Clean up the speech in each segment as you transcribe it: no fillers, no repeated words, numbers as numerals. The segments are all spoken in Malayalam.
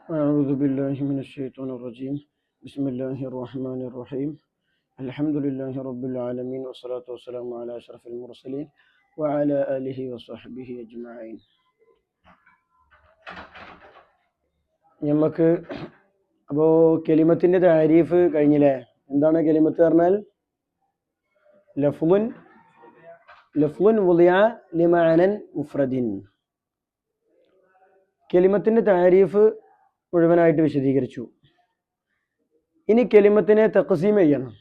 أعوذ بالله من الشيطان الرجيم بسم الله الرحمن الرحيم الحمد لله رب العالمين والصلاة والسلام على أشرف المرسلين وعلى آله وصحبه أجمعين. നമുക്ക് അപ്പോൾ കെലിമത്തിൻ്റെ താരീഫ് കഴിഞ്ഞില്ലേ? എന്താണ് കെലിമത്ത് പറഞ്ഞാൽ? ലഫ്ലുൻ വുദിഅ ലിമഅനൻ മുഫ്രദിൻ. കെലിമത്തിൻ്റെ താരീഫ് മുഴുവനായിട്ട് വിശദീകരിച്ചു. ഇനി കെലിമത്തിനെ തഖ്സീം ചെയ്യണം.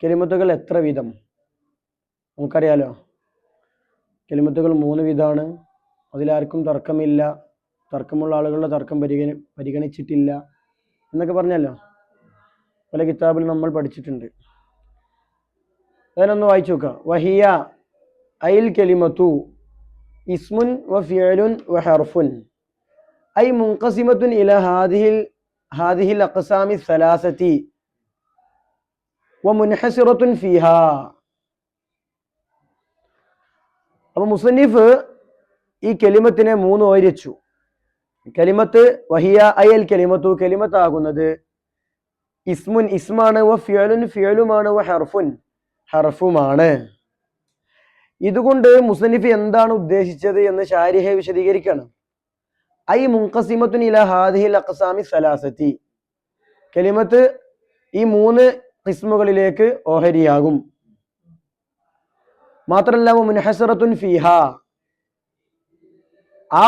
കെലിമത്തുകൾ എത്ര വിധം? നമുക്കറിയാലോ, കെലിമത്തുകൾ 3 വിധമാണ്. അതിലാർക്കും തർക്കമില്ല, തർക്കമുള്ള ആളുകളുടെ തർക്കം പരിഗണിച്ചിട്ടില്ല എന്നൊക്കെ പറഞ്ഞല്ലോ, പല കിതാബിൽ നമ്മൾ പഠിച്ചിട്ടുണ്ട്. അതിനൊന്ന് വായിച്ചു നോക്കുക. വഹിയ ഐൽ കെലിമത്തു ഇസ്മുൻ വ ഫിഅലുൻ വ ഹർഫുൻ ഐ മുൻഖസിമത്തുൻ ഇല ഹാദിഹിൽ അഖ്സാമി സലാസതി വ മുൻഹസിറത്തുൻ ഫീഹാ. അപ്പോൾ മുസന്നിഫ് ഈ കെലിമത്തിനെ 3 ഓരിച്ചു. കെലിമത്ത് വഹിയ അയൽ കെലിമത്തു, കെലിമത്താകുന്നത് ഇസ്മുൻ ഇസ്മാണ്, വ ഫിഅലുൻ ഫിഅലുമാണ്, വ ഹർഫുൻ ഹർഫുമാണ്. ഇതുകൊണ്ട് മുസന്നിഫ് എന്താണ് ഉദ്ദേശിച്ചത് എന്ന് ശാരിഹ വിശദീകരിക്കുകയാണ്. ഐ മുൻഖസിമത്തുൻ ഇല ഹാദിഹിൽ അഖ്സാമി സലാസതി, കെലിമത്ത് ഈ 3 ഖിസ്മുകളിലേക്ക് ഓഹരിയാകും. മാത്രമല്ല വ മുൻഹസിറത്തുൻ ഫീഹാ, ആ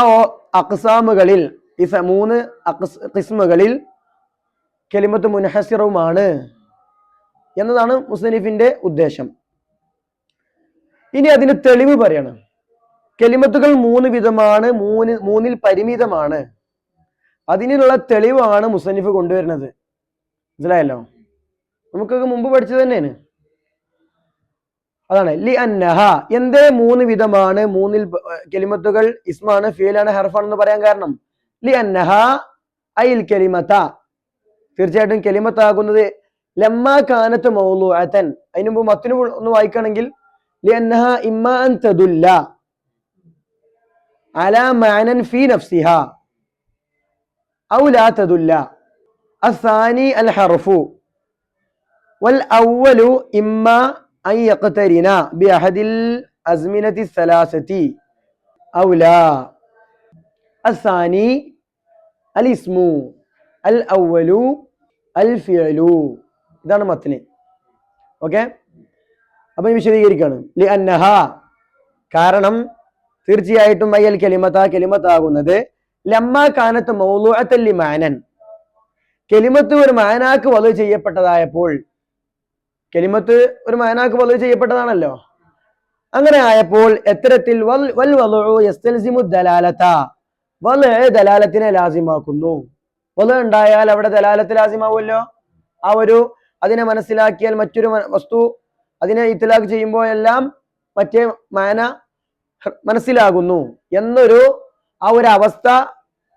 അഖ്സാമുകളിൽ ഈ 3 ഖിസ്മുകളിൽ കെലിമത്ത് മുൻഹസിറുമാണ് എന്നതാണ് മുസന്നിഫിന്റെ ഉദ്ദേശം. ഇനി അതിന് തെളിവ് പറയണം. കെലിമത്തുകൾ 3 വിധമാണ്, 3ൽ പരിമിതമാണ്. അതിനുള്ള തെളിവാണ് മുസന്നിഫ് കൊണ്ടുവരുന്നത്. മനസ്സിലായല്ലോ? നമുക്കൊക്കെ മുമ്പ് പഠിച്ചത് തന്നെയാണ്. അതാണ് ലി അന്നഹ, എന്തേ 3 വിധമാണ്, 3ൽ കെലിമത്തുകൾ ഇസ്മാണ്, ഫിയലാണ്, ഹർഫാണെന്ന് പറയാൻ കാരണം ലി അന്നഹ ഐൽ കെലിമത്ത, തീർച്ചയായിട്ടും കെലിമത്താകുന്നത് ലമ്മ കാനത്ത് മൗലൂഅതൻ. അതിന് മുമ്പ് മത്തിനു ഒന്ന് വായിക്കുകയാണെങ്കിൽ ലി അന്നഹ ഇമ്മ അൻ തദുല്ല അലാ മഅനൻ ഫീ നഫ്സിഹാ ഔ ലാ തദുല്ല. അസ്സാനി അൽ ഹർഫു വൽ അവ്വലു ഇമ്മ അൻ യഖ്തരിന ബി അഹദിൽ അസ്മിനതി സലാസതി ഔ ലാ. അസ്സാനി അൽ ഇസ്മു, അൽ അവ്വലു അൽ ഫിഅലു. ഇതാണ് മത്ന്. ഓക്കെ, അപ്പൊ വിശദീകരിക്കുകയാണ്. ലി അന്നഹ, കാരണം തീർച്ചയായിട്ടും അയ്യൽ കെലിമത്താകുന്നത് ലമ്മ കാനത്ത് മൗലൂഅത്തൻ ലി മഅനൻ, കെലിമത്ത് ഒരു മഅനാക്ക് വദ് ചെയ്യപ്പെട്ടതായപ്പോൾ, കെലിമത്ത് ഒരു മഅനാക്ക് വദ് ചെയ്യപ്പെട്ടതാണല്ലോ, അങ്ങനെ ആയപ്പോൾ എത്തരത്തിൽ വൽ വദ്ഉ യസ്തൽസിമു ദലാലത, വദ്ഉ ദലാലത്തിനെ ലാസിമാക്കുന്നു. വദ്ഉ ഉണ്ടായാൽ അവിടെ ദലാലത്ത് ലാസിമാവുമല്ലോ. അതിനെ മനസ്സിലാക്കിയാൽ മറ്റൊരു വസ്തു അതിനെ ഇത്ലാഖ് ചെയ്യുമ്പോൾ എല്ലാം മറ്റേ മാന മനസ്സിലാകുന്നു എന്നൊരു ഒരു അവസ്ഥ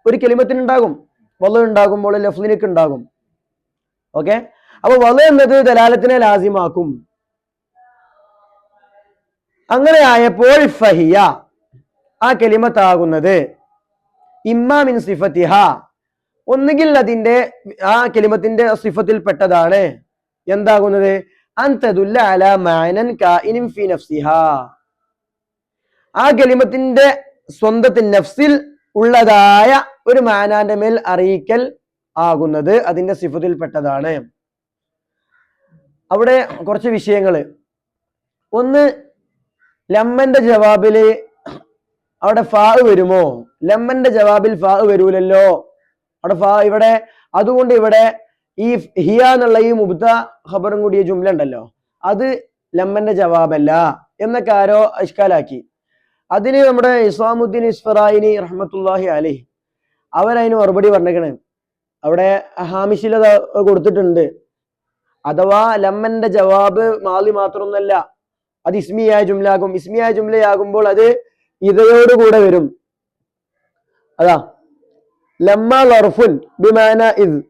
ഒരു കെലിമത്തിനുണ്ടാകും. വദ്ഉ ഉണ്ടാകുമ്പോൾ ലഫ്ലിനക്ക് ഉണ്ടാകും. ഓക്കെ, അപ്പൊ വദ്ഉ എന്നത് ദലാലത്തിനെ ലാസിമാക്കും. അങ്ങനെ ആയപ്പോൾ ഫഹിയ, ആ കെലിമത്താകുന്നത് ഇമ്മാ മിൻ സിഫത്തിഹ, ഒന്നുകിൽ അതിന്റെ ആ കെലിമത്തിന്റെ സിഫത്തിൽ പെട്ടതാണ്. എന്താകുന്നത്? അൻ തദുല്ല അലാ മഅനൻ കായിനിൻ ഫീ നഫ്സിഹാ, ആ കെലിമത്തിന്റെ സ്വന്തത്തിൽ നഫ്സിൽ ഉള്ളതായ ഒരു മാനാന്റെ മേൽ അറിയിക്കൽ ആകുന്നത് അതിന്റെ സിഫത്തിൽ പെട്ടതാണ്. അവിടെ കുറച്ച് വിഷയങ്ങള്. ഒന്ന്, ലമ്മന്റെ ജവാബില് അവിടെ ഫാ വരുമോ? ലമ്മന്റെ ജവാബിൽ ഫാ വരൂലല്ലോ. അവിടെ ഫാ ഇവിടെ, അതുകൊണ്ട് ഇവിടെ ഈ ഹിയ എന്നുള്ള ഈ മുബ്ത ഖബറും കൂടിയ ജുംല ഉണ്ടല്ലോ, അത് ലമ്മന്റെ ജവാബല്ല എന്നൊക്കെ ആരോ ഇഷ്കാലാക്കി. അതിന് നമ്മുടെ ഇസ്ലാമുദ്ദീൻ ഇസ്ഫറായിനി റഹ്മത്തുള്ളാഹി അലൈഹി അവരതിന് മറുപടി പറഞ്ഞേക്കണ്. അവിടെ ഹാമിഷിലത് കൊടുത്തിട്ടുണ്ട്. അഥവാ ലമ്മന്റെ ജവാബ് മാലി മാത്രമൊന്നല്ല, അത് ഇസ്മിയായ ജുംലാകും. ഇസ്മിയായ ജുംലയാകുമ്പോൾ അത് ഇതയോടുകൂടെ വരും. അതാ ലമ്മ ലർഫുൻ ബിമാന ഇദ്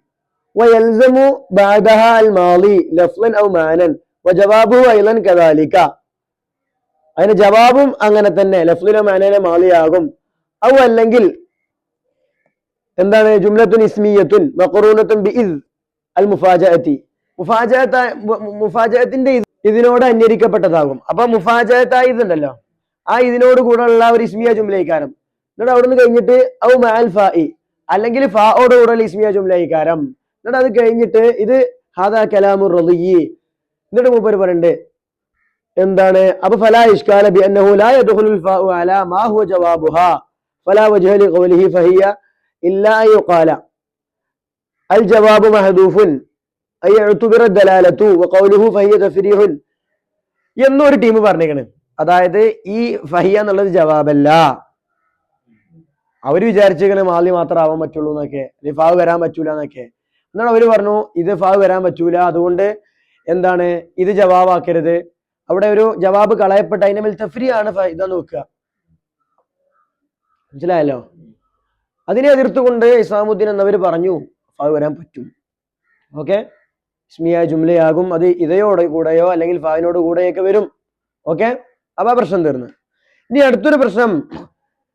വയൽസമു ബഅദഹ അൽ മാളി ലഫ്ളൻ ഔ മാനൻ വജവാബുഹു അയ്ളൻ കദാലിക. അതിന് ജവാബും അങ്ങനെ തന്നെ ലഫ്ളിലെ മാനയിലെ മാളിയാകും. ഔ അല്ലെങ്കിൽ എന്താണ് ജുംലത്തുൻ ഇസ്മിയത്തുൻ മഖറൂനത്തുൻ ബിഇദ് അൽ മുഫാജഅത്തി. മുഫാജഅത്തിന്റെ ഇതിനോട് അന്വരിക്കപ്പെട്ടതാകും. അപ്പൊ മുഫാജഅത്തായി ഇതുണ്ടല്ലോ, ആ ഇതിനോട് കൂടെയുള്ള ഒരു ഇസ്മിയ ജുംലയിക്കാരം. എന്നിട്ട് അവിടുന്ന് കഴിഞ്ഞിട്ട് ഔ മഅൽ ഫാഇ, അല്ലെങ്കിൽ ഫാഓട് കൂടെയുള്ള ഇസ്മിയ ജുംലയിക്കാരം. എന്നിട്ട് അത് കഴിഞ്ഞിട്ട് ഇത് ഹാദാ കലാമുർ റളിയ്യി. എന്നിട്ട് മൂപ്പര് പറയുന്നുണ്ട് എന്താണ്, അപ്പൊ ഫലാ ഇഷ്കാല ബി അന്നഹു ലാ യദ്ഖുലുൽ ഫാഉ അലാ മാ ഹുവ ജവാബുഹാ ഫലാ വജ്ഹ ലി ഖൗലിഹി ഫഹിയ ഇല്ലാ യുഖാല അൽ ജവാബു മഹദൂഫുൻ അയ ഉതുബിറ ദലാലതു വഖൗലുഹു ഫഹിയ തഫരീഹുൻ എന്നൊരു ടീം പറഞ്ഞേക്കണ്. അതായത് ഈ ഫഹിയ എന്നുള്ളത് ജവാബല്ല. അവര് വിചാരിച്ചേക്കണ് മാലി മാത്രം ആവാൻ പറ്റുള്ളൂ എന്നൊക്കെ, ഫാവ് വരാൻ പറ്റൂല എന്നൊക്കെ. എന്നാണ് അവര് പറഞ്ഞു ഇത് ഫാവ് വരാൻ പറ്റൂല, അതുകൊണ്ട് എന്താണ് ഇത് ജവാബാക്കരുത്. അവിടെ ഒരു ജവാബ് കളയപ്പെട്ട അതിന്റെ മേൽ തഫ്രിയാണ് ഇതെന്ന് വെക്കുക. മനസ്സിലായല്ലോ? അതിനെ എതിർത്തുകൊണ്ട് ഇസ്ലാമുദ്ദീൻ എന്നവർ പറഞ്ഞു ഫാവ് വരാൻ പറ്റും. ഓക്കെ, ഇസ്മിയ ജുംലയാകും, അത് ഇതയോട് കൂടെയോ അല്ലെങ്കിൽ ഫാവിനോട് കൂടെയൊക്കെ വരും. ഓക്കെ, അപ്പൊ ആ പ്രശ്നം തീർന്നു. ഇനി അടുത്തൊരു പ്രശ്നം,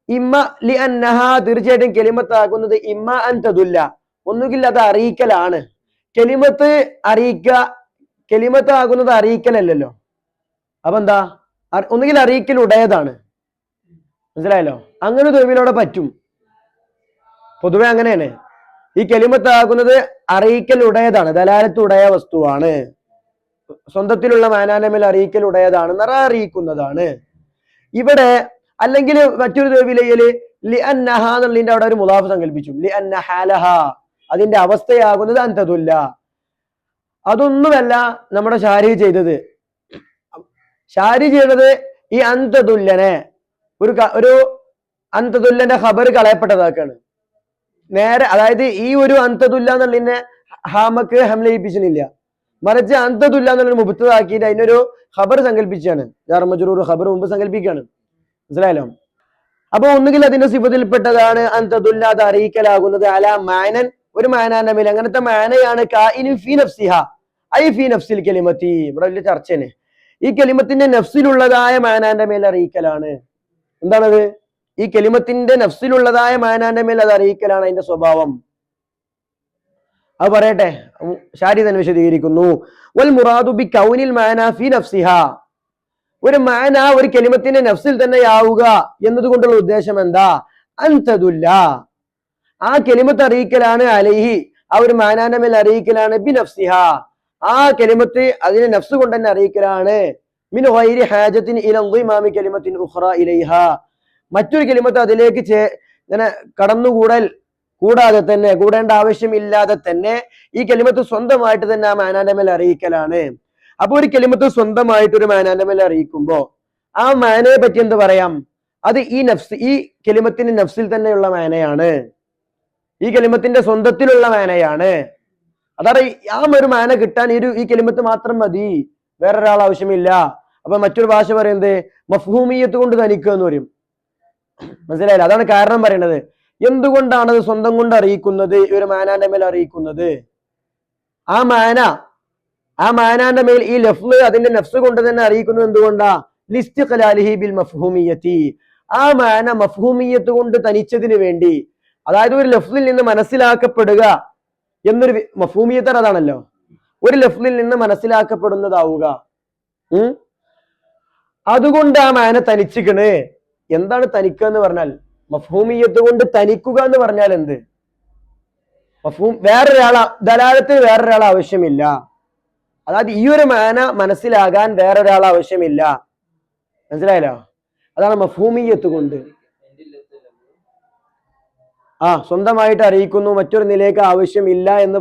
ഇമ്മ ലി അന്നഹ, തീർച്ചയായിട്ടും കെലിമത്താകുന്നത് ഇമ്മ അൻ തദുല്ല, ഒന്നുകിൽ അത് അറിയിക്കലാണ്. കെലിമത്ത് കെലിമത്താകുന്നത് അറിയിക്കലല്ലോ. അപ്പൊ എന്താ, ഒന്നുകിൽ അറിയിക്കൽ ഉടയതാണ്. മനസ്സിലായല്ലോ? അങ്ങനെ തൊഴിലോടെ പറ്റും. പൊതുവെ അങ്ങനെയാണ്. ഈ കെലിമത്താകുന്നത് അറിയിക്കൽ ഉടയതാണ്, ദലാലത്ത് ഉടയ വസ്തുവാണ്, സ്വന്തത്തിലുള്ള മാനാനമേൽ അറിയിക്കൽ ഉടയതാണ്, നിറ അറിയിക്കുന്നതാണ്. ഇവിടെ അല്ലെങ്കിൽ മറ്റൊരു തൊഴിലയില് ലി അന്നഹ എന്നുള്ളതിന്റെ അവിടെ ഒരു മുലാഫ് സങ്കല്പിച്ചു. ലി അന്ന ഹാലഹ, അതിന്റെ അവസ്ഥയാകുന്നത് അന്തതുല്ല. അതൊന്നുമല്ല നമ്മുടെ ഷാരി ചെയ്തത്. ഷാരി ചെയ്തത് ഈ അന്തതുല്ലനെ ഒരു അന്തതുല്ലന്റെ ഖബർ കളയപ്പെട്ടതാക്കാണ് നേരെ. അതായത് ഈ ഒരു അന്തതുല്ല എന്നുള്ളതിനെ ഹാമക്ക് ഹംലയിപ്പിച്ചില്ല, മറിച്ച് അന്തതുല്ല എന്നുള്ളൊരു മുബത്തതാക്കിയിട്ട് അതിനൊരു ഖബർ സങ്കല്പിച്ചാണ്. ജാർ മജ്റൂർ ഖബർ മുമ്പ് സങ്കല്പിക്കുകയാണ്. മനസ്സിലായല്ലോ? അപ്പൊ ഒന്നുകിൽ അതിന്റെ സിഫത്തിൽപ്പെട്ടതാണ് അന്തതുല്ല, അത് അറിയിക്കലാകുന്നത് അല മാനൻ, ഒരു മാനാന്റെ മേൽ. അങ്ങനത്തെ മാനയാണ് കാഇനു ഫീ നഫ്സിഹ ഐ ഫീ നഫ്സിൽ കലിമത്തി. ഇവിടെ വലിയ ചർച്ചയാണ്. ഈ കലിമത്തിന്റെ നഫ്സിലുള്ളതായ മാനാന്റെ മേൽ അറിയിക്കലാണ്. എന്താണത്? ഈ കലിമത്തിന്റെ നഫ്സിലുള്ളതായ മാനാന്റെ മേൽ അത് അറിയിക്കലാണ് അതിന്റെ സ്വഭാവം. അത് പറയട്ടെ, ഷാരി തന്നെ വിശദീകരിക്കുന്നു. വൽ മുറാദു ബി കൗനിൽ മാന ഫീ നഫ്സിഹ, ഒരു മാന ഒരു കലിമത്തിന്റെ നഫ്സിൽ തന്നെ ആവുക എന്നതുകൊണ്ടുള്ള ഉദ്ദേശം എന്താ? അൻതദുല്ല, ആ കലിമത്ത് അറിയിക്കലാണ്, അലൈഹി, ആ ഒരു മാനാന്റെ മേൽ അറിയിക്കലാണ്, ബി നഫ്സിഹ, ആ കലിമത്ത് അതിനെ നഫ്സ് കൊണ്ട് തന്നെ അറിയിക്കലാണ്, മിൻ ഗൈരി ഹാജത്തിൻ ഇലാ ഇൻദിമാമി കലിമത്തിൻ ഉഖ്റ ഇലൈഹ, മറ്റൊരു കലിമത്ത് അതിലേക്ക് ഇങ്ങനെ കൂടേണ്ട ആവശ്യമില്ലാതെ തന്നെ ഈ കലിമത്ത് സ്വന്തമായിട്ട് തന്നെ ആ മാനാന്റെ മേൽ അറിയിക്കലാണ്. അപ്പൊ ഒരു കലിമത്ത് സ്വന്തമായിട്ട് ഒരു മാനാന്റെ മേൽ അറിയിക്കുമ്പോ ആ മാനയെ പറ്റി എന്ത് പറയാം? അത് ഈ കലിമത്തിന്റെ നഫ്സിൽ തന്നെയുള്ള മാനയാണ്, ഈ കലിമത്തിന്റെ സ്വന്തത്തിലുള്ള മാനയാണ്. അതാണ് ആ ഒരു മാന കിട്ടാൻ ഈ കലിമത്ത് മാത്രം മതി, വേറൊരാൾ ആവശ്യമില്ല. അപ്പൊ മറ്റൊരു ഭാഷ പറയുന്നത് മഫ്ഹൂമിയത്ത് കൊണ്ട് തനിക്കുക എന്ന് പറയും. മനസ്സിലായില്ല? അതാണ് കാരണം പറയുന്നത്. എന്തുകൊണ്ടാണ് അത് സ്വന്തം കൊണ്ട് അറിയിക്കുന്നത്, ഈ ഒരു മാനാന്റെ മേൽ അറിയിക്കുന്നത്? ആ മാനാന്റെ മേൽ ഈ ലഫ്ള് അതിന്റെ നഫ്സ് കൊണ്ട് തന്നെ അറിയിക്കുന്നത് എന്തുകൊണ്ടാ? ലിസ്തിഖ്ലാലിഹി ബിൽ മഫ്ഹൂമിയത്തി, ആ മാന മഫ്ഹൂമിയത്ത് കൊണ്ട് തനിച്ചതിന് വേണ്ടി. അതായത് ഒരു ലഫ്ളിൽ നിന്ന് മനസ്സിലാക്കപ്പെടുക എന്നൊരു മഫ്ഹൂമിയത്ത് അതാണല്ലോ, ഒരു ലഫ്ളിൽ നിന്ന് മനസ്സിലാക്കപ്പെടുന്നതാവുക. അതുകൊണ്ട് ആ മാന തനിച്ചിക്കണ്. എന്താണ് തനിക്കുക എന്ന് പറഞ്ഞാൽ? മഫ്ഹൂമിയത്ത് കൊണ്ട് തനിക്കുക എന്ന് പറഞ്ഞാൽ എന്ത്? ദലാലത്തിന് വേറൊരാൾ ആവശ്യമില്ല. അതായത് ഈ ഒരു മാന മനസ്സിലാകാൻ വേറൊരാൾ ആവശ്യമില്ല. മനസ്സിലായല്ലോ? അതാണ് മഫ്ഹൂമിയത്ത് കൊണ്ട്. സ്വന്തമായിട്ട് അറിയിക്കുന്നു, മറ്റൊരു നിലയ്ക്ക് ആവശ്യമില്ല എന്ന്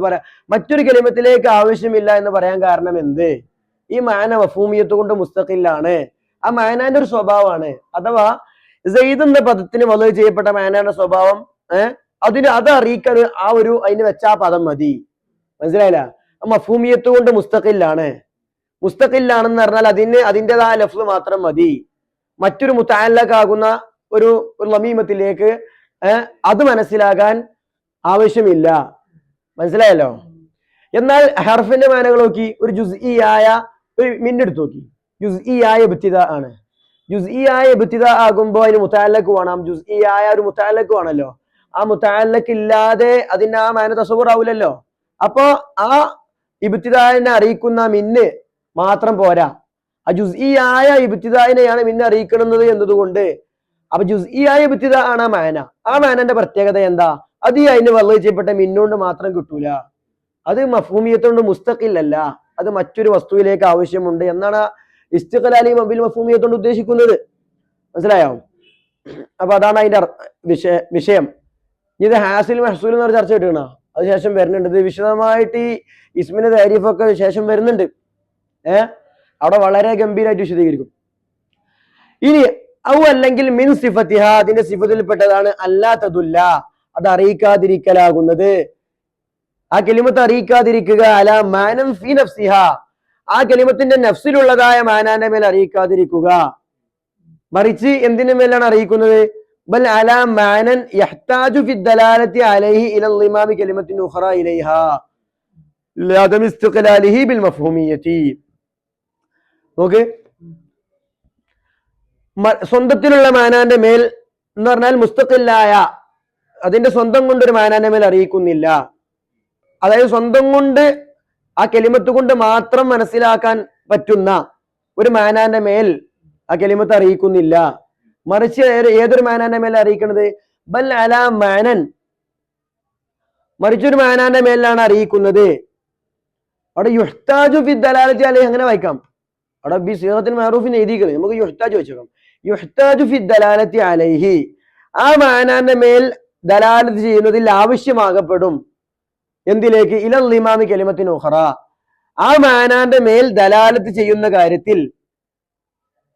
മറ്റൊരു കലിമത്തിലേക്ക് ആവശ്യമില്ല എന്ന് പറയാൻ കാരണം എന്ത്? ഈ മാന മഫ്ഹൂമിയത്ത് കൊണ്ട് മുസ്തഖിലാണ്, ആ മാനാന്റെ ഒരു സ്വഭാവമാണ്. അഥവാ സെയ്ദ് എന്ന പദത്തിന് വലു ചെയ്യപ്പെട്ട മാനാന്റെ സ്വഭാവം, അത് അറിയിക്കാൻ അതിന് വെച്ച ആ പദം മതി. മനസ്സിലായില്ല? മഫ്ഹൂമിയത്ത് കൊണ്ട് മുസ്തഖില്ലാണെന്ന് പറഞ്ഞാൽ അതിൻ്റെതായ ലഫ്ള് മാത്രം മതി. മറ്റൊരു മുതഅല്ലഖാകുന്ന ഒരു ലമീമത്തിലേക്ക് അത് മനസ്സിലാകാൻ ആവശ്യമില്ല. മനസ്സിലായല്ലോ? എന്നാൽ ഹർഫിന്റെ മാനകൾ നോക്കി, ഒരു ജുസ്ഇയായ ഒരു മിന്നെടുത്ത് നോക്കി, ജുസ്ഇയായ ഇബ്തിദാ ആണ്. ജുസ്ഇയായ ഇബ്തിദാ ആകുമ്പോൾ അതിന് മുതഅല്ലഖ് വേണം, ജുസ്ഇയായ ഒരു മുതഅല്ലഖ് വേണമല്ലോ. ആ മുതഅല്ലഖ് ഇല്ലാതെ അതിന്റെ ആ മാന തസവ്വുർ ആവില്ലല്ലോ. അപ്പൊ ആ ഇബ്തിദാഇനെ അറിയിക്കുന്ന മിന്ന് മാത്രം പോരാ, ആ ജുസ്ഇയായ ഇബ്തിദാഇനെയാണ് മിന്ന് അറിയിക്കുന്നത് എന്നതുകൊണ്ട് അപ്പൊ ജുസ്ഇയായ ഇബ്തിദാ ആണ് ആ മാന. ആ മാനന്റെ പ്രത്യേകത എന്താ? അത് അതിന് വള്ളി ചെയ്യപ്പെട്ട മിന്നുകൊണ്ട് മാത്രം കിട്ടൂല, അത് മഫ്ഹൂമിയത്തുകൊണ്ട് മുസ്തഖില്ലല്ല, അത് മറ്റൊരു വസ്തുവിലേക്ക് ആവശ്യമുണ്ട് എന്നാണ് ഇസ്തിഖ്ലാലി ബിൽ മഫ്ഹൂമിയത്തുകൊണ്ട് ഉദ്ദേശിക്കുന്നത്. മനസ്സിലായോ? അപ്പൊ അതാണ് അതിന്റെ വിഷയം. ഇത് ഹാസിൽ മഹ്സൂൽ എന്ന് പറഞ്ഞ ചർച്ച കിട്ടണ അത് ശേഷം വരുന്നുണ്ട്. ഇത് വിശദമായിട്ട് ഈ ഇസ്മിന്റെ താരീഫൊക്കെ ശേഷം വരുന്നുണ്ട്. അവിടെ വളരെ ഗംഭീരമായിട്ട് വിശദീകരിക്കും. ഇനി ഔ അല്ലെങ്കിൽ മിൻ സിഫത്തിഹ, അതിന്റെ സിഫത്തിൽപ്പെട്ടതാണ് അല്ലാ തദുല്ല, അത് അറിയിക്കാതിരിക്കലാകുന്നത്. ആ കലിമത്ത് അറിയിക്കാതിരിക്കുക അല മാനം ഫീ നഫ്സിഹ, ആ കലിമത്തിന്റെ നഫ്സിലുള്ളതായ മാനാന്റെ മേൽ അറിയിക്കാതിരിക്കുക. മറിച്ച് എന്തിന്റെ മേലാണ് അറിയിക്കുന്നത്? ബൽ അല മാനൻ യഹ്താജു ഫി ദലാലത്തി അലൈഹി ഇലൽ ഇമാമി കലിമത്തിൻ ഉഖറ ഇലൈഹാ ലഅദം ഇസ്തിഖ്ലാലിഹി ബിൽ മഫ്ഹൂമിയത്തി. നോക്ക്, സ്വന്തത്തിലുള്ള മാനാന്റെ മേൽ എന്ന് പറഞ്ഞാൽ മുസ്തഖില്ലായ അതിന്റെ സ്വന്തം കൊണ്ട് ഒരു മാനാന്റെ മേൽ അറിയിക്കുന്നില്ല. അതായത് സ്വന്തം കൊണ്ട് ആ കലിമത്ത് കൊണ്ട് മാത്രം മനസ്സിലാക്കാൻ പറ്റുന്ന ഒരു മാനാന്റെ മേൽ ആ കലിമത്ത് അറിയിക്കുന്നില്ല. മറിച്ച് ഏതൊരു മാനാന്റെ മേൽ അറിയിക്കുന്നത്? ബൽ അലാ മാനൻ, മറിച്ചൊരു മാനാന്റെ മേലാണ് അറിയിക്കുന്നത്. അവിടെ യുഹ്താജു ഫി ദലാലത്തി അലൈഹി അങ്ങനെ വായിക്കാം. അവിടെ ബി സിഗത്തിൽ മഅറൂഫിന് എഴുതിയിരിക്കുന്നത്, നമുക്ക് യുഹ്താജ് വെച്ചേക്കാം. യുഹ്താജു ഫി ദലാലത്തി അലൈഹി, ആ മാനാന്റെ മേൽ ദലാലത്ത് ചെയ്യുന്നതിൽ ആവശ്യമാകപ്പെടും. എന്തിലേക്ക്? ഇലൽ ഇമാമി കലിമത്തിൻ ഉഖറ, ആ മാനാന്റെ മേൽ ദലാലത്ത് ചെയ്യുന്ന കാര്യത്തിൽ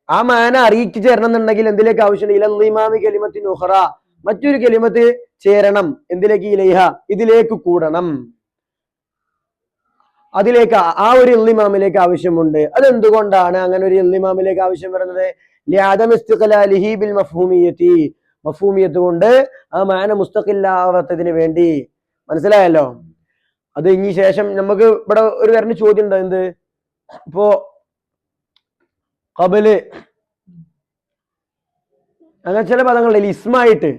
ആ മാന അറിയിച്ചു ചേരണം എന്നുണ്ടെങ്കിൽ എന്തിലേക്ക് ആവശ്യമുണ്ട്? ഇലൽ ഇമാമി കലിമത്തിൻ ഉഖറ, മറ്റൊരു കലിമത്ത് ചേരണം. എന്തിലേക്ക്? ഇലൈഹ, ഇതിലേക്ക് കൂടണം, അതിലേക്ക് ആ ഒരു ഇൽഇമാമിലേക്ക് ആവശ്യമുണ്ട്. അതെന്തുകൊണ്ടാണ് അങ്ങനെ ഒരു ഇൽഇമാമിലേക്ക് ആവശ്യം വരുന്നത്? ലിഅദം ഇസ്തിഖ്ലാലിഹി ബിൽ മഫ്ഹൂമിയത്തി, മഫ്ഹൂമിയത്ത് കൊണ്ട് ആ മാന മുസ്തഖില്ലാവത്തതിന് വേണ്ടി. മനസ്സിലായല്ലോ? അത് ഇനി ശേഷം നമുക്ക് ഇവിടെ ഒരു വരുന്ന ചോദ്യം ഉണ്ട്. എന്ത്? ഇപ്പോ ഖബല് അങ്ങനെ ചില പദങ്ങളിൽ ഇസ്മായിട്ട്,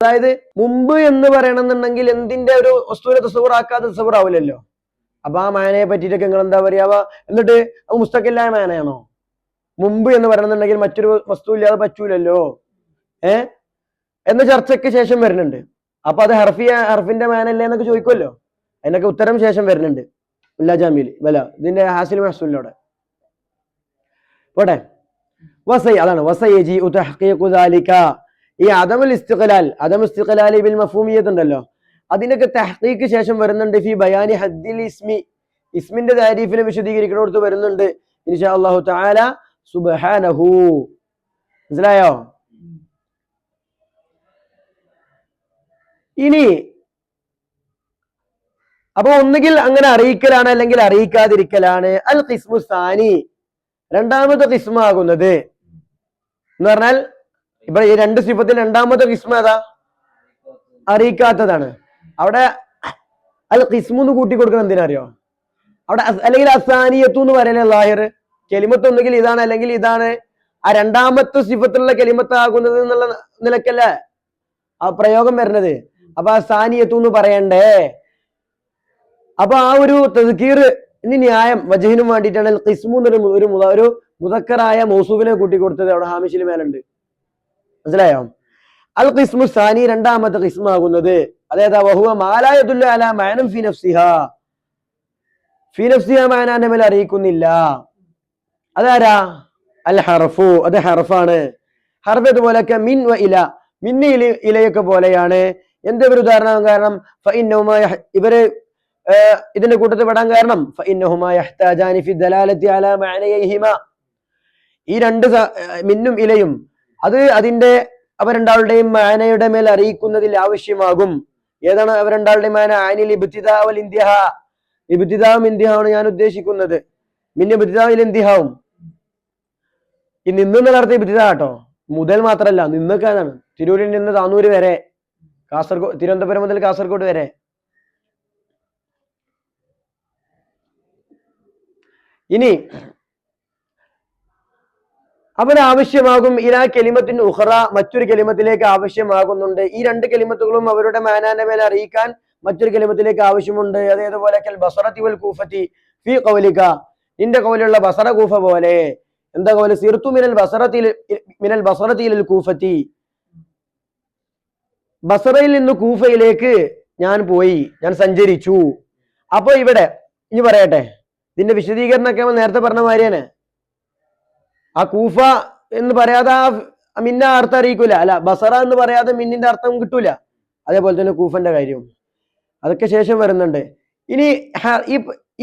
അതായത് മുമ്പ് എന്ന് പറയണമെന്നുണ്ടെങ്കിൽ എന്തിന്റെ ഒരു വസ്തുവിനെ തസവ്വുറാക്കാതെ തസവ്വുറാവില്ലല്ലോ. അപ്പൊ ആ മാനയെ പറ്റിയിട്ടൊക്കെ നിങ്ങൾ എന്താ പറയാ? എന്നിട്ട് അത് മുസ്തഖില്ലായ മാനയാണോ? മുമ്പ് എന്ന് പറയണമെന്നുണ്ടെങ്കിൽ മറ്റൊരു വസ്തു ഇല്ലാതെ പറ്റൂലല്ലോ എന്ന ചർച്ചയ്ക്ക് ശേഷം വരുന്നുണ്ട്. അപ്പൊ അത് ഹർഫിന്റെ മാനല്ലേ എന്നൊക്കെ ചോദിക്കുമല്ലോ. അതിനൊക്കെ ഉത്തരം ശേഷം വരുന്നുണ്ട്. ജാമില് വല ഇതിന്റെ ഹാസിൽ മഹ്സൂലിനോടെ പോട്ടെ. വസൈ, അതാണ് വസയജി തഹ്ഖീഖു ദാലിക, ഈ അദമുൽ ഇസ്തിഖ്ലാൽ, അദമു ഇസ്തിഖ്ലാലി ബിൽ മഫ്ഹൂമിയ്യത്ത് ഉണ്ടല്ലോ, അതിനൊക്കെ തഹ്ഖീഖ് ശേഷം വരുന്നുണ്ട്. ഫി ബയാനി ഹദ്ദിൽ ഇസ്മി, ഇസ്മിന്റെ താരീഫിനെ വിശദീകരിക്കുന്നിടത്ത് വരുന്നുണ്ട് ഇൻഷാ അല്ലാഹു തആല സുബ്ഹാനഹു. മനസ്സിലായോ? ഇനി അപ്പൊ ഒന്നുകിൽ അങ്ങനെ അറിയിക്കലാണ്, അല്ലെങ്കിൽ അറിയിക്കാതിരിക്കലാണ്. അൽ ഖിസ്മു സാനി, രണ്ടാമത്തെ ഖിസ്മാകുന്നത് എന്ന് പറഞ്ഞാൽ ഇപ്പൊ ഈ രണ്ട് സിഫത്തിൽ രണ്ടാമത്തെ ഖിസ്മ ഏതാ? അറിയിക്കാത്തതാണ്. അവിടെ അൽ ഖിസ്മു എന്ന് കൂട്ടി കൊടുക്കണം. എന്തിനറിയോ? അവിടെ അല്ലെങ്കിൽ അസാനിയത്തു എന്ന് പറയലേ ലാഹിർ, കെലിമത്ത് ഒന്നുകിൽ ഇതാണ് അല്ലെങ്കിൽ ഇതാണ്. ആ രണ്ടാമത്തെ സിഫത്തിലുള്ള കെലിമത്താകുന്നത് എന്നുള്ള നിലക്കല്ലേ ആ പ്രയോഗം വരുന്നത്. അപ്പൊ ആ സാനിയത്തു എന്ന് പറയണ്ടേ? അപ്പൊ ആ ഒരു തദ്കീർ ഇനി ന്യായം വജഹിനും വേണ്ടിയിട്ടാണ് അൽ ഖിസ്മു ഒരു മുദക്കറായ മൗസൂഫിനെ കൂട്ടി കൊടുത്തത്. അവിടെ ഹാമിഷിൽ മേലുണ്ട്. മനസ്സിലായോ? അൽ ഖിസ്മു സാനി, രണ്ടാമത്തെ ഖിസ്മാകുന്നത് അതേതാ? വഹുവ മാ ലാ യദുല്ലു അലാ മഅനൻ ഫീ നഫ്സിഹാ, ഫീ നഫ്സിഹാ മാനാന്റെ മേൽ അറിയിക്കുന്നില്ല. അതാരാ? അൽ ഹർഫു, അത് ഹർഫാണ്. ഹർഫ് ഇതുപോലെയൊക്കെ മിൻ വ ഇല, മിന്ന് ഇലയൊക്കെ പോലെയാണ്. എന്ത് ഒരു ഉദാഹരണം? കാരണം ഫഇന്നഹുമാ, ഇവര് ഇതിന്റെ കൂട്ടത്തിൽ പെടാൻ കാരണം ഫഇന്നഹുമാ യഹ്താജാനി ഫി ദലാലത്തി അലാ മഅനയഹിമാ, ഈ രണ്ട് മിന്നും ഇലയും അത് അതിന്റെ അവരണ്ടാളുടെയും മാനയുടെ മേൽ അറിയിക്കുന്നതിൽ ആവശ്യമാകും. ഏതാണ് അവരണ്ടാളുടെയും മാന? അനിൽ ഇബ്തിദാ വൽ ഇന്തിഹാ, ഇബ്തിദാവും ഇന്തിഹാവും ഞാൻ ഉദ്ദേശിക്കുന്നത്. മിന്നു ഇബ്തിദാവിൽ ഇന്തിഹാവും. ഈ നിന്ന് നടത്തിയ ഇബ്തിദാ കേട്ടോ, മുതൽ മാത്രല്ല, നിന്നൊക്കെയാണ്. തിരൂരിൽ നിന്ന് താനൂര് വരെ, കാസർഗോഡ്, തിരുവനന്തപുരം മുതൽ കാസർഗോഡ് വരെ. ഇനി അവന് ആവശ്യമാകും ഇലാ കെലിമത്തിന് ഉഖറ, മറ്റൊരു കെലിമത്തിലേക്ക് ആവശ്യമാകുന്നുണ്ട്. ഈ രണ്ട് കെലിമത്തുകളും അവരുടെ മാനാന്റെ മേലെ അറിയിക്കാൻ മറ്റൊരു കെലിമത്തിലേക്ക് ആവശ്യമുണ്ട്. അതേതുപോലെ കൽ ബസറത്തി വൽ കൂഫത്തി ഫീ ഖൗലിക, നിന്റെ ഖൗലുള്ള ബസറ കൂഫ പോലെ. എന്താ ഖൗല്? സിർതു മിനൽ ബസറത്തി ഇലൽ കൂഫത്തി, ബസറയിൽ നിന്ന് കൂഫയിലേക്ക് ഞാൻ പോയി, ഞാൻ സഞ്ചരിച്ചു. അപ്പൊ ഇവിടെ ഇനി പറയട്ടെ, ഇതിന്റെ വിശദീകരണമൊക്കെ നമ്മൾ നേരത്തെ പറഞ്ഞ മാതിരിയാണ്. ആ കൂഫ എന്ന് പറയാതെ മിന്ന അർത്ഥം അറിയിക്കൂല, അല്ല ബസറ എന്ന് പറയാതെ മിന്നിന്റെ അർത്ഥം കിട്ടൂല. അതേപോലെ തന്നെ കൂഫന്റെ കാര്യവും അതൊക്കെ ശേഷം വരുന്നുണ്ട്. ഇനി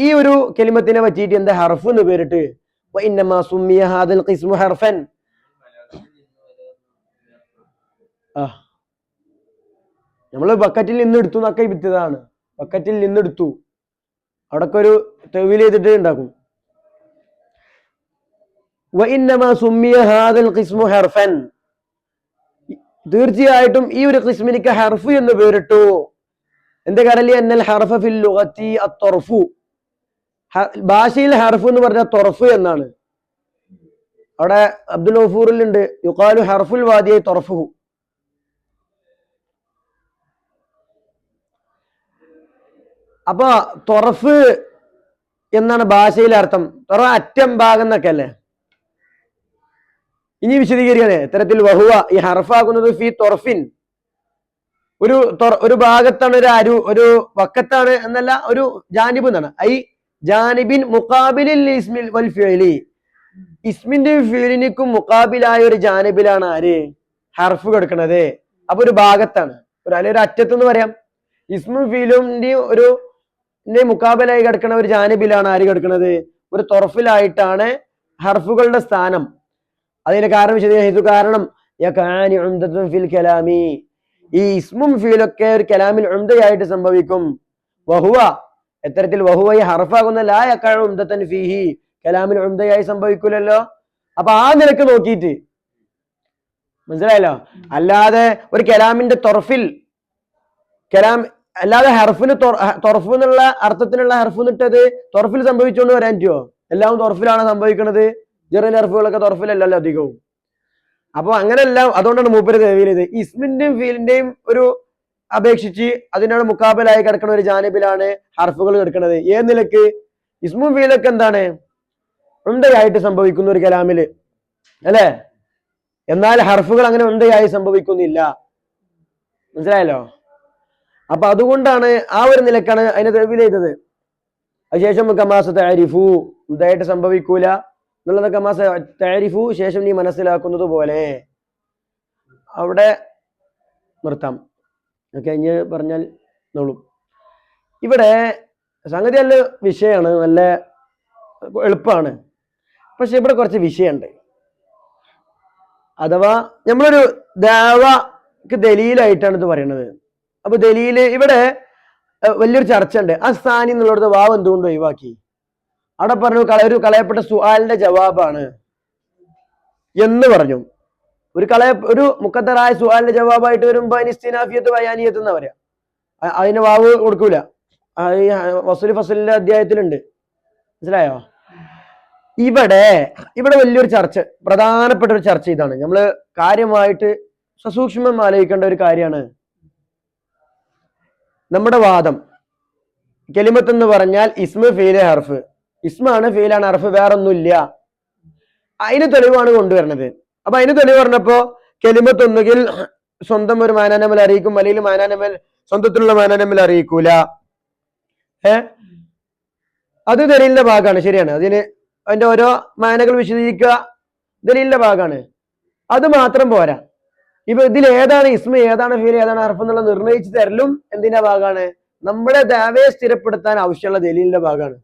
ഈ ഒരു കെലിമത്തിനെ പറ്റിയിട്ട് എന്താ ഹർഫ് എന്ന് പേരിട്ട്? ഹർഫൻ, നമ്മള് ബക്കറ്റിൽ നിന്ന് എടുത്തു എന്നൊക്കെ വിറ്റതാണ്. ബക്കറ്റിൽ നിന്നെടുത്തു, അവിടൊക്കെ ഒരു തെവിൽ ചെയ്തിട്ട് ഉണ്ടാക്കും. തീർച്ചയായിട്ടും ഈ ഒരു ഖിസ്മിനിക്ക് ഹർഫ് എന്ന് പേരിട്ടു. എന്താ കാരണം? അന്നൽ ഹർഫ ഫിൽ ലുഗത്തി അത്തൊർഫു, ഭാഷയിൽ ഹർഫ് എന്ന് പറഞ്ഞാൽ തൊറഫ് എന്നാണ്. അവിടെ അബ്ദുൽ ഗഫൂറിലുണ്ട് യുഖാലു ഹർഫുൽ വാദിയ തൊറഫുഹു. അപ്പൊ തൊറഫ് എന്നാണ് ഭാഷയിലെ അർത്ഥം. അറ്റം ഭാഗം എന്നൊക്കെ അല്ലേ. ഇനി വിശദീകരിക്കാണ് ഇത്തരത്തിൽ വഹുവ, ഈ ഹർഫാക്കുന്നത് ഫി തൊറഫിൻ, ഒരു ഭാഗത്താണ്, ഒരു വക്കത്താണ് എന്നല്ല, ഒരു ജാനിബ് എന്നാണ്. ഐ ജാനിബിൻ മുഖാബിലിൽ ഇസ്മിൽ വൽ ഫിഅലി, ഇസ്മിന്റെ ഫിഅലിനും മുഖാബിലായ ഒരു ജാനിബിലാണ് ആര് ഹർഫ് കൊടുക്കുന്നത്. അപ്പൊ ഒരു ഭാഗത്താണ്, അല്ലെങ്കിൽ ഒരു അറ്റത്തെന്ന് പറയാം. ഇസ്മും ഫിഅലിന്റെയും ഒരു മുഖാബിലായി കിടക്കുന്ന ഒരു ജാനിബിലാണ് ആര് കിടക്കുന്നത്? ഒരു തൊറഫിലായിട്ടാണ് ഹർഫുകളുടെ സ്ഥാനം. അതിന്റെ കാരണം വിശദീകരിച്ചു. കാരണം ഫിൽ കലാമി, ഈ ഇസ്മും ഫീലൊക്കെ ഒരു കലാമിൽ ഉംദയായിട്ട് സംഭവിക്കും. വഹുവ, എത്തരത്തിൽ വഹുവ ഈ ഹർഫാകുന്ന ലാ യഖഉ ഉംദതൻ ഫീഹി, കലാമിൽ ഉംദയായി സംഭവിക്കൂലല്ലോ. അപ്പൊ ആ നിലക്ക് നോക്കിയിട്ട് മനസ്സിലായല്ലോ. അല്ലാതെ ഒരു കലാമിന്റെ തൊറഫിൽ കലാം, അല്ലാതെ ഹർഫിന് തൊറഫ് എന്നുള്ള അർത്ഥത്തിനുള്ള ഹർഫ് എന്നിട്ടത് തൊറഫിൽ സംഭവിച്ചുകൊണ്ട് വരാൻ പറ്റുമോ? എല്ലാം തൊറഫിലാണ് സംഭവിക്കുന്നത്. ജെറിൻ ഹർഫുകളൊക്കെ തൊറഫിലല്ലല്ലോ അധികവും. അപ്പൊ അങ്ങനെയല്ല. അതുകൊണ്ടാണ് മൂപ്പര് തേവിയിലത് ഇസ്മിന്റെയും ഫീലിന്റെയും ഒരു അപേക്ഷിച്ച് അതിനോട് മുക്കാബലായി കിടക്കുന്ന ഒരു ജാനിബിലാണ് ഹർഫുകൾ കിടക്കുന്നത്. ഏത് നിലക്ക്? ഇസ്മും ഫീലൊക്കെ എന്താണ് ഉണ്ടയായിട്ട് സംഭവിക്കുന്ന ഒരു കലാമില് അല്ലെ. എന്നാൽ ഹർഫുകൾ അങ്ങനെ ഉണ്ടയായി സംഭവിക്കുന്നില്ല. മനസ്സിലായല്ലോ. അപ്പൊ അതുകൊണ്ടാണ് ആ ഒരു നിലക്കാണ് അതിനെ തേവിൽ ചെയ്തത്. അതിനുശേഷം കമാസ തഅരിഫു, ഉണ്ടയായിട്ട് സംഭവിക്കൂല എന്നുള്ളത് കമാസ തഅരിഫു, ശേഷം നീ മനസ്സിലാക്കുന്നത് പോലെ. അവിടെ നിർത്താം. ഓക്കെ, ഇനി പറഞ്ഞാൽ നോളൂ. ഇവിടെ സംഗതി നല്ല വിഷയമാണ്, നല്ല എളുപ്പമാണ്. പക്ഷെ ഇവിടെ കുറച്ച് വിഷയമുണ്ട്. അഥവാ നമ്മളൊരു ദഅവക്ക് ദലീലായിട്ടാണ് ഇത് പറയുന്നത്. അപ്പൊ ദലീല് ഇവിടെ വലിയൊരു ചർച്ച ഉണ്ട്. ആ സ്ഥാനി എന്നുള്ളത് വാവ് എന്തുകൊണ്ട് ഒഴിവാക്കി? അവിടെ പറഞ്ഞു ഒരു കളയപ്പെട്ട സുആലിന്റെ ജവാബാണ് എന്ന് പറഞ്ഞു. ഒരു മുഖദ്ദറായ സുആലിന്റെ ജവാബായിട്ട് വരുമ്പോ അതിന് ഇസ്തിനാഫിയത്ത് ബയാനിയത്ത് എന്നാ പറയാ. അതിന് വാവ് കൊടുക്കൂല. ഈ വസുൽ ഫസലിന്റെ അധ്യായത്തിലുണ്ട്. മനസ്സിലായോ? ഇവിടെ വലിയൊരു ചർച്ച, പ്രധാനപ്പെട്ട ഒരു ചർച്ച ഇതാണ്. നമ്മള് കാര്യമായിട്ട് സസൂക്ഷ്മം ആലോചിക്കേണ്ട ഒരു കാര്യമാണ്. നമ്മുടെ വാദം കെലിമത്ത് എന്ന് പറഞ്ഞാൽ ഇസ്മ ഫീല് ഹർഫ്, ഇസ്മാണ് ഫീലാണ് ഹർഫ്, വേറൊന്നുമില്ല. അതിന് തെളിവാണ് കൊണ്ടുവരുന്നത്. അപ്പൊ അതിന് തെളിവ് പറഞ്ഞപ്പോ കെലിമത്ത് ഒന്നുകിൽ സ്വന്തം ഒരു മാനാനമൽ അറിയിക്കും, അല്ലെങ്കിൽ മാനാനമൽ സ്വന്തത്തിലുള്ള മാനാനമൽ അറിയിക്കൂല. അത് ദലീലിന്റെ ഭാഗമാണ്. ശരിയാണ്. അതിന്റെ ഓരോ മാനകൾ വിശദീകരിക്കുക ദലീലിന്റെ ഭാഗമാണ്. അത് മാത്രം പോരാ. ഇപ്പൊ ഇതിൽ ഏതാണ് ഇസ്മ, ഏതാണ് ഫീൽ, ഏതാണ് ഹർഫ് എന്നുള്ള നിർണയിച്ചു തരലും എന്തിന്റെ ഭാഗമാണ്? നമ്മുടെ ദഅവയെ സ്ഥിരപ്പെടുത്താൻ ആവശ്യമുള്ള ദലീലിന്റെ ഭാഗമാണ്.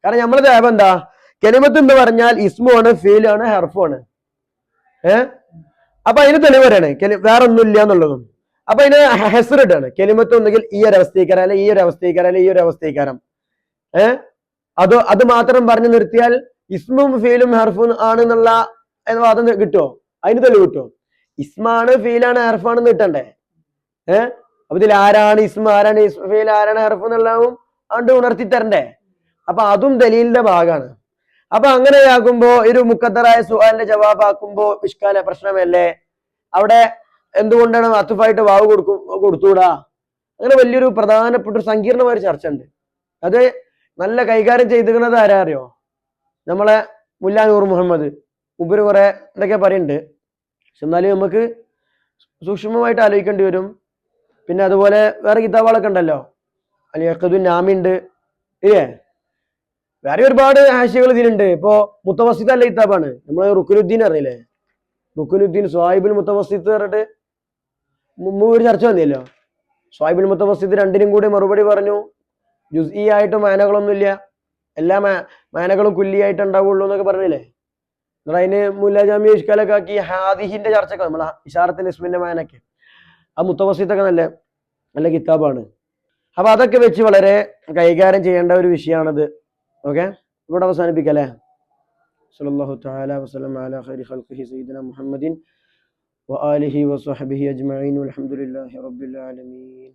കാരണം നമ്മുടെ ദഅവ എന്താ? കെലിമത്ത് എന്ന് പറഞ്ഞാൽ ഇസ്മുമാണ്, ഫീലാണ്, ഹർഫുമാണ്. അപ്പൊ അതിന് തെളിവ് പറയാണ് വേറെ ഒന്നുമില്ല എന്നുള്ളതും. അപ്പൊ അതിന് ഹെസറിട്ടാണ്. കെലിമത്ത് ഒന്നുകിൽ ഈ ഒരു അവസ്ഥയ്ക്കാരം, അല്ലെ ഈ ഒരു അവസ്ഥയ്ക്കാരം, അല്ലെ ഈ ഒരു അവസ്ഥയ്ക്കാരം. അത് മാത്രം പറഞ്ഞു നിർത്തിയാൽ ഇസ്മും ഫീലും ഹർഫും ആണെന്നുള്ള വാദം കിട്ടുമോ? അതിന് തെളിവ് കിട്ടുമോ? ഇസ്മാണ്, ഫീലാണ്, ഹർഫാണെന്ന് കിട്ടണ്ടേ? അപ്പൊ ഇതിൽ ആരാണ് ഇസ്മ, ആരാണ് ഫീൽ, ആരാണ് ഹർഫ് എന്നുള്ളതും അതുകൊണ്ട് ഉണർത്തി തരണ്ടേ? അപ്പൊ അതും ദലീലിന്റെ ഭാഗമാണ്. അപ്പൊ അങ്ങനെയാകുമ്പോ ഒരു മുക്കദ്ദറായ സുആലിന്റെ ജവാബാക്കുമ്പോ ഇഷ്കാല പ്രശ്നമല്ലേ? അവിടെ എന്തുകൊണ്ടാണ് അത്തുഫായിട്ട് വാവ് കൊടുത്തൂടാ? അങ്ങനെ വലിയൊരു പ്രധാനപ്പെട്ട ഒരു സങ്കീർണമായ ഒരു ചർച്ച ഉണ്ട്. അത് നല്ല കൈകാര്യം ചെയ്തിരുന്നത് ആരാ അറിയോ? നമ്മളെ മുല്ലാ നൂർ മുഹമ്മദ്. മുമ്പ് കുറെ എന്തൊക്കെ പറയുന്നുണ്ട്. പക്ഷെ എന്നാലും നമുക്ക് സൂക്ഷ്മമായിട്ട് ആലോചിക്കേണ്ടി വരും. പിന്നെ അതുപോലെ വേറെ കിതാബുകളൊക്കെ ഉണ്ടല്ലോ, അല്ലെ യഖ്ദുൻ നാമി ഉണ്ട്, ഇല്ലേ? വേറെ ഒരുപാട് ആശയങ്ങൾ ഇതിലുണ്ട്. ഇപ്പോ മുത്തവസ്സിത്ത് അല്ല കിതാബാണ്. നമ്മള് റുക്കുനുദ്ദീൻ അറിയില്ലേ? റുക്കുനുദ്ദീൻ സ്വാഹിബുൽ മുത്തവസ്സിത്ത് പറഞ്ഞിട്ട് മുമ്പ് ഒരു ചർച്ച വന്നില്ലോ. സ്വാഹിബുൽ മുത്തവസ്സിത്ത് രണ്ടിനും കൂടി മറുപടി പറഞ്ഞു. ജുസ്ഇ ആയിട്ട് മാനകളൊന്നുമില്ല, എല്ലാ മാനകളും കുല്ലിയായിട്ട് ഉണ്ടാവുള്ളൂ എന്നൊക്കെ പറഞ്ഞില്ലേ? നിങ്ങൾ അതിന് മുല്ല ജാമി ഇഷ്കാലൊക്കെ ആക്കി ഹാദിഹിന്റെ ചർച്ചയൊക്കെ നമ്മളെ ഇഷാറത്തിന്റെ ഇസ്മിന്റെ മാനൊക്കെ ആ മുത്തവസ്സിത്തൊക്കെ നല്ല നല്ല കിതാബാണ്. അപ്പൊ അതൊക്കെ വെച്ച് വളരെ കൈകാര്യം ചെയ്യേണ്ട ഒരു വിഷയമാണത്. ഓക്കെ, ഇവിടെ അവസാനിപ്പിക്കാം അല്ലേ? സല്ലല്ലാഹു തആല വസല്ലം അലാ ഖൈരി ഖൽഖിഹി സയ്യിദിന മുഹമ്മദിൻ വആലിഹി വസ്വഹ്ബിഹി അജ്മഈൻ വൽഹംദുലില്ലാഹി റബ്ബിൽ ആലമീൻ.